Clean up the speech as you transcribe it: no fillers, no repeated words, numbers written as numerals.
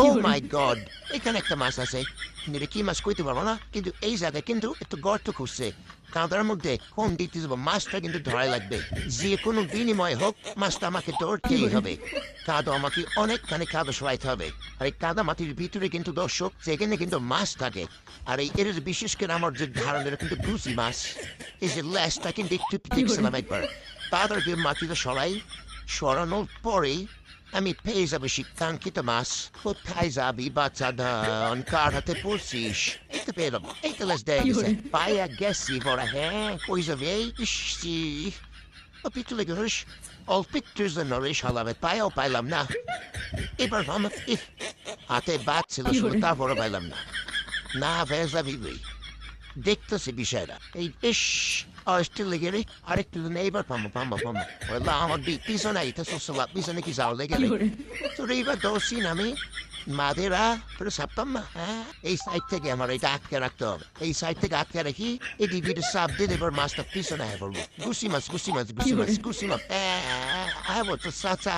ও মাই god, এখানে একটা মাছ আছে। কিন্তু এটা কি মাছ কইতে পারবো না, কিন্তু এই জায়গায় কিন্তু একটু গর্ত খুঁজছে। কাঁদার মধ্যে কোন দিতে যাবো, মাছটা কিন্তু ধরাই লাগবে। যে কোনো বিনিময় হোক মাছটা আমাকে ধরতেই হবে। কাদো আমাকে অনেকখানি কাদো সরাইতে হবে। আর এই কাদা মাটির ভিতরে কিন্তু দর্শক সেখানে কিন্তু মাছ থাকে। আর এই এর বিশেষ করে আমার যে ধারণের কিন্তু গুছি মাছ, এই যে ল্যাসটা কিন্তু একটু দেখছিলাম একবার। তাদেরকে মাটিতে সরানোর পরেই আমি পেয়ে যাবো সেই কাঙ্ক্ষিত মাছ। কোথায় যাবি বাচ্চা ধন, কার হাতে পড়ছিস? এই তো পেলাম, এই তো লেস দেয়া গেছে, পায়া গেছি বড়। হ্যাঁ, কই যাবে এই ইসি ও পিছু লেগে হস। অল্প একটুর জন্য রে শালাবে পায়াও পাইলাম না। এবার আমার হাতে বাদ ছিল শুধু, তারপরও পাইলাম না। না ভেজা ভিবি দেখতেছি বিষয়টা এই ইস আসতে লেগে রে। আরেকটু দিন এইবার পামো ওলা আমার পিছনে আইতেছে সব পিছনে কি যাও লেগে রে। তো এইবার দোষী আমি মাদেরা পুরো সাপতাম না। হ্যাঁ, এই সাইড থেকে আমার এটা আটকে রাখতে হবে। এই সাইড থেকে আটকে রাখি এই ডিভিডি সাপ দিয়ে এবার মাছটা পিছনে হয়ে পড়বো। গুছি মাছ হ্যাঁ, তো চাচা